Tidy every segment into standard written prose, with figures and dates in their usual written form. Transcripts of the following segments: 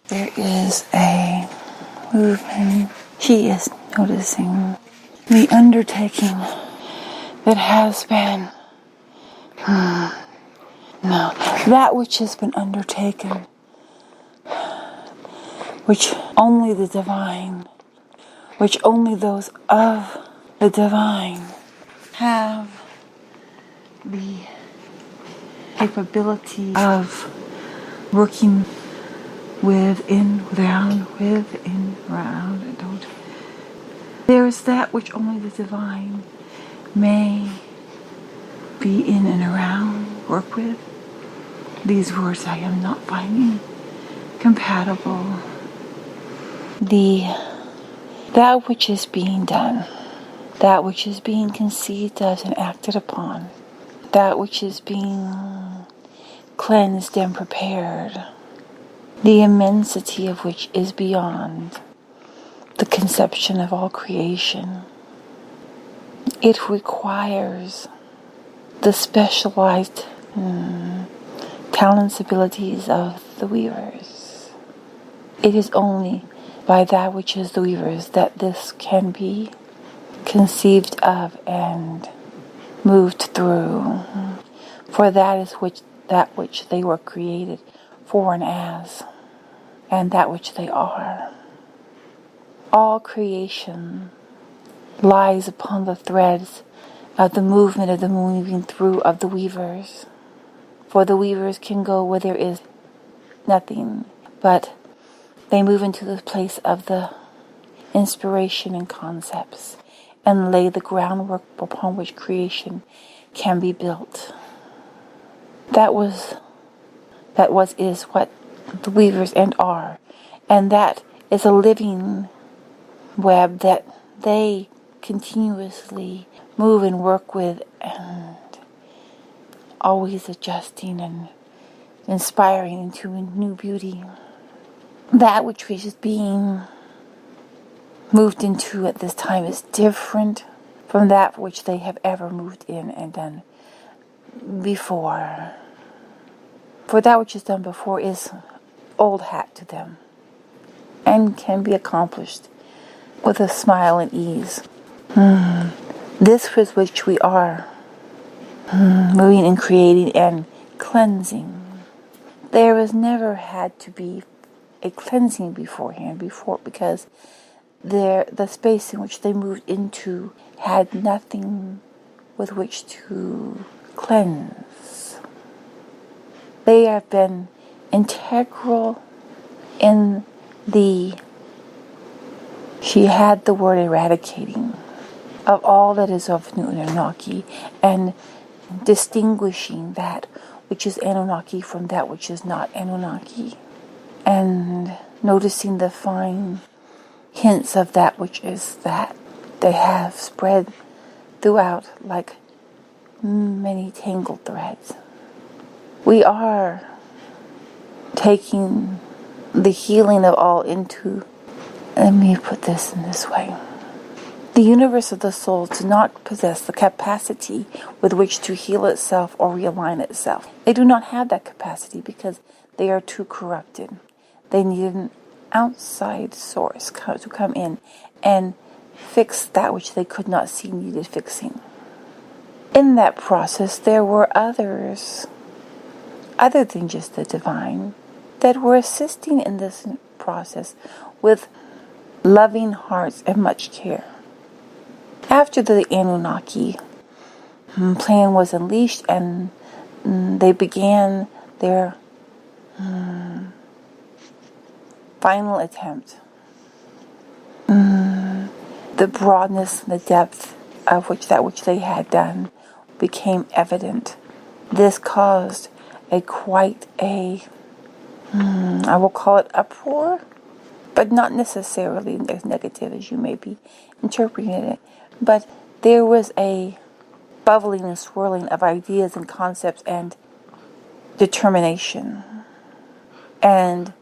There is a movement. He is noticing the undertaking that has been, that which has been undertaken, which only the divine, which only those of the divine have the capability of working within, round. There is that which only the divine may be in and around, work with. These words I am not finding compatible. That which is being done, that which is being conceived of and acted upon, that which is being cleansed and prepared, the immensity of which is beyond the conception of all creation. It requires the specialized talents, abilities of the weavers. It is only by that which is the weavers that this can be conceived of and moved through. For that is that which they were created for and as, and that which they are. All creation lies upon the threads of the movement of the moving through of the weavers. For the weavers can go where there is nothing, but they move into the place of the inspiration and concepts and lay the groundwork upon which creation can be built. That is what the weavers and are. And that is a living web that they continuously move and work with, and always adjusting and inspiring into a new beauty. That which is being moved into at this time is different from that which they have ever moved in and done before. For that which is done before is old hat to them and can be accomplished with a smile and ease. This with which we are moving and creating and cleansing. There has never had to be a cleansing beforehand, because the space in which they moved into had nothing with which to cleanse. They have been integral in she had the word eradicating of all that is of Anunnaki and distinguishing that which is Anunnaki from that which is not Anunnaki, and noticing the fine hints of that which is that they have spread throughout like many tangled threads. We are taking the healing of all into, let me put this in this way. The universe of the soul does not possess the capacity with which to heal itself or realign itself. They do not have that capacity because they are too corrupted. They need an outside source to come in and fix that which they could not see needed fixing. In that process, there were others, other than just the divine, that were assisting in this process with loving hearts and much care. After the Anunnaki plan was unleashed and they began their final attempt, the broadness and the depth of that which they had done became evident. This caused quite a I will call it uproar, but not necessarily as negative as you may be interpreting it. But there was a bubbling and swirling of ideas and concepts and determination. And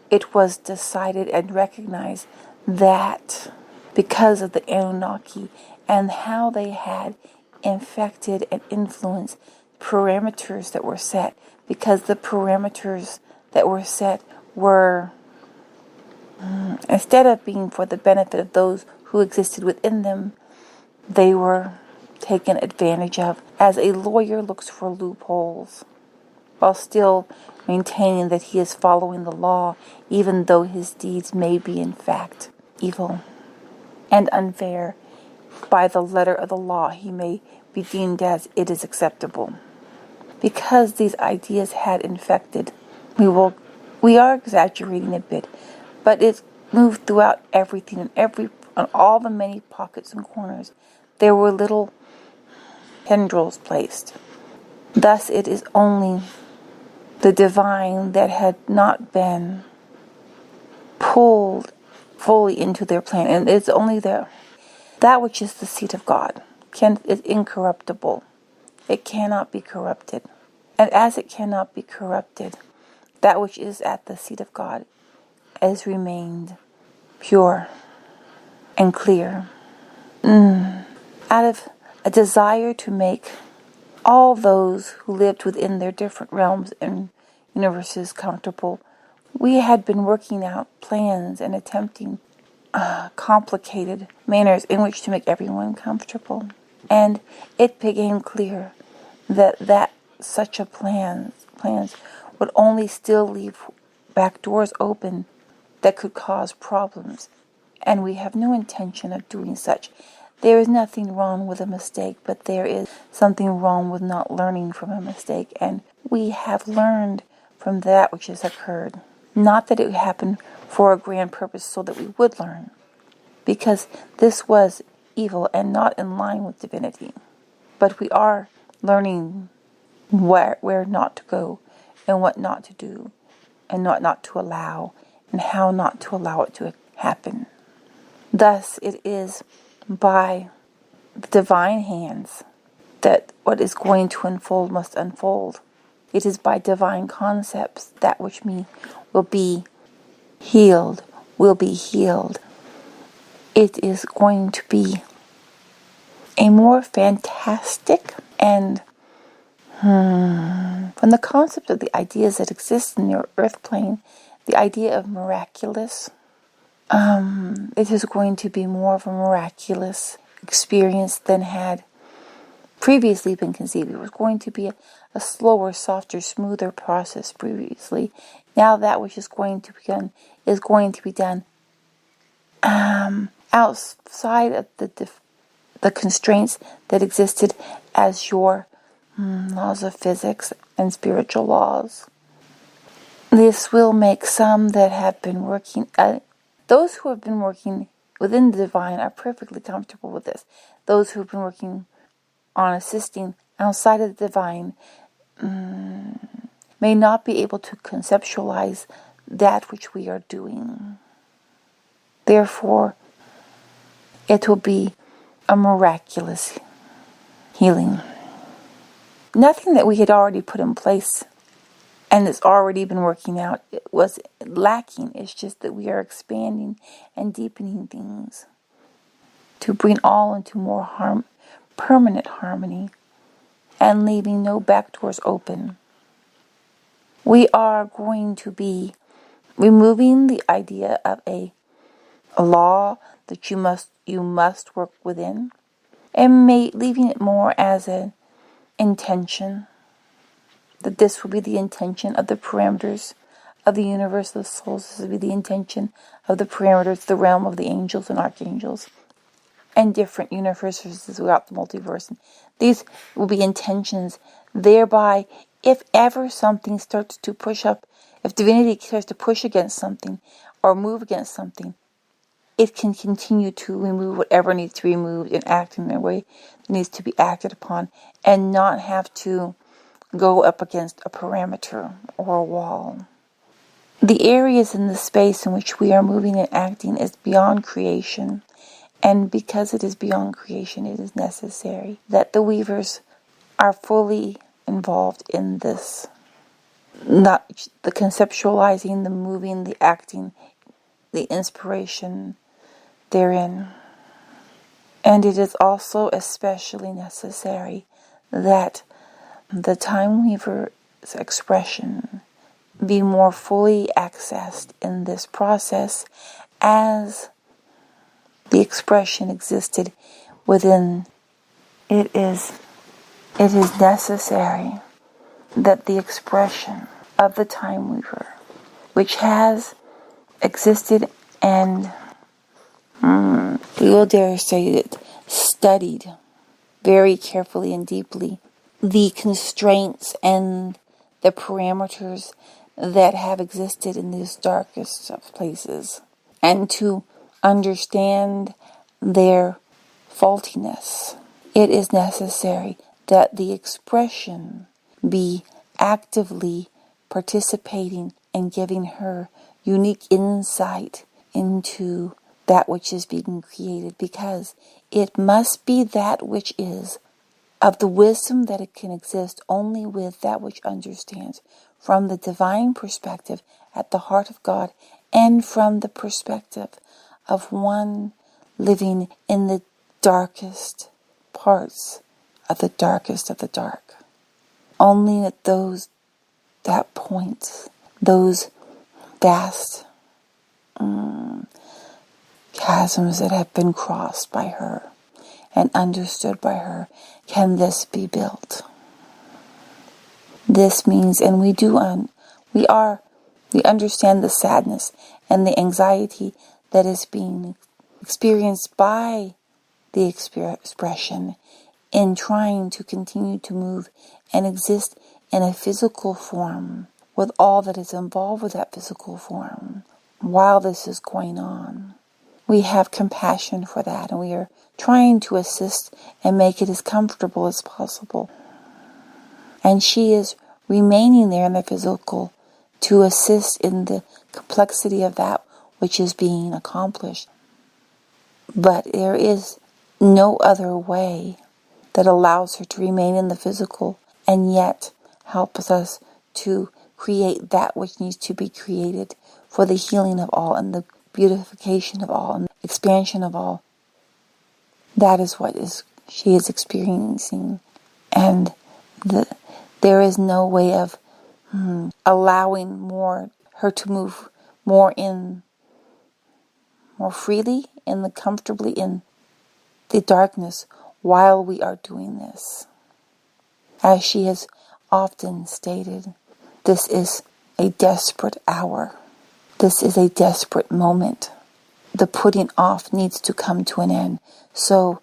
it was decided and recognized that because of the Anunnaki and how they had infected and influenced parameters that were set, because the parameters that were set were Instead of being for the benefit of those who existed within them, they were taken advantage of as a lawyer looks for loopholes, while still maintaining that he is following the law, even though his deeds may be in fact evil and unfair. By the letter of the law, he may be deemed as it is acceptable. Because these ideas had infected, we are exaggerating a bit, but it moved throughout everything on all the many pockets and corners. There were little tendrils placed. Thus it is only the divine that had not been pulled fully into their plan, and it's only that which is the seed of God is incorruptible. It cannot be corrupted. And as it cannot be corrupted, that which is at the seat of God has remained pure and clear. Out of a desire to make all those who lived within their different realms and universes comfortable, we had been working out plans and attempting complicated manners in which to make everyone comfortable. And it became clear that such a plans would only still leave back doors open that could cause problems. And we have no intention of doing such. There is nothing wrong with a mistake, but there is something wrong with not learning from a mistake. And we have learned from that which has occurred. Not that it happened for a grand purpose so that we would learn, because this was evil and not in line with divinity. But we are learning where not to go and what not to do and what not to allow and how not to allow it to happen. Thus it is by the divine hands that what is going to unfold must unfold. It is by divine concepts that which will be healed will be healed. It is going to be a more fantastic and from the concept of the ideas that exist in your earth plane, the idea of miraculous, it is going to be more of a miraculous experience than had previously been conceived. It was going to be a slower, softer, smoother process previously. Now that which is going to be done is going to be done outside of the constraints that existed as your laws of physics and spiritual laws. This will make some that have been working, those who have been working within the divine are perfectly comfortable with this. Those who have been working on assisting outside of the divine may not be able to conceptualize that which we are doing. Therefore, it will be a miraculous healing. Nothing that we had already put in place and it's already been working out was lacking. It's just that we are expanding and deepening things to bring all into more permanent harmony and leaving no back doors open. We are going to be removing the idea of a law that you must work within, and leaving it more as an intention, that this will be the intention of the parameters of the universe of souls. This will be the intention of the parameters, the realm of the angels and archangels, and different universes throughout the multiverse. And these will be intentions. Thereby, if ever something starts to push up, if divinity starts to push against something or move against something, it can continue to remove whatever needs to be removed and act in a way that needs to be acted upon, and not have to go up against a parameter or a wall. The areas in the space in which we are moving and acting is beyond creation, and because it is beyond creation, it is necessary that the weavers are fully involved in this. Not the conceptualizing, the moving, the acting, the inspiration therein. And it is also especially necessary that the Time Weaver's expression be more fully accessed in this process as the expression existed within. It is necessary that the expression of the time weaver, which has existed and, we will dare say it, studied very carefully and deeply the constraints and the parameters that have existed in these darkest of places, and to understand their faultiness. It is necessary that the expression be actively participating and giving her unique insight into that which is being created, because it must be that which is of the wisdom that it can exist only with that which understands from the divine perspective at the heart of God, and from the perspective of one living in the darkest parts of the darkest of the dark. Only at that points, those vast chasms that have been crossed by her and understood by her, can this be built. This means, and we understand the sadness and the anxiety that is being experienced by the expression in trying to continue to move and exist in a physical form with all that is involved with that physical form while this is going on. We have compassion for that, and we are trying to assist and make it as comfortable as possible. And she is remaining there in the physical to assist in the complexity of that which is being accomplished. But there is no other way that allows her to remain in the physical and yet helps us to create that which needs to be created for the healing of all and the beautification of all and expansion of all. That is what she is experiencing, and there is no way of allowing her to move more freely and comfortably in the darkness while we are doing this. As she has often stated, this is a desperate hour. This is a desperate moment. The putting off needs to come to an end. So,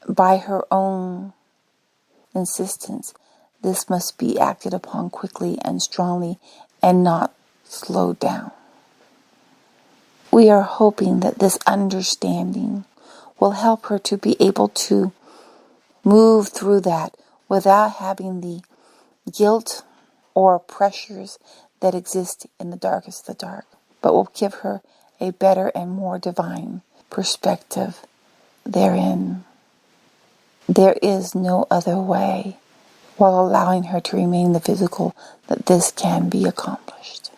by her own insistence, this must be acted upon quickly and strongly and not slowed down. We are hoping that this understanding will help her to be able to move through that without having the guilt or pressures that exist in the darkest of the dark, but will give her a better and more divine perspective therein. There is no other way, while allowing her to remain in the physical, that this can be accomplished.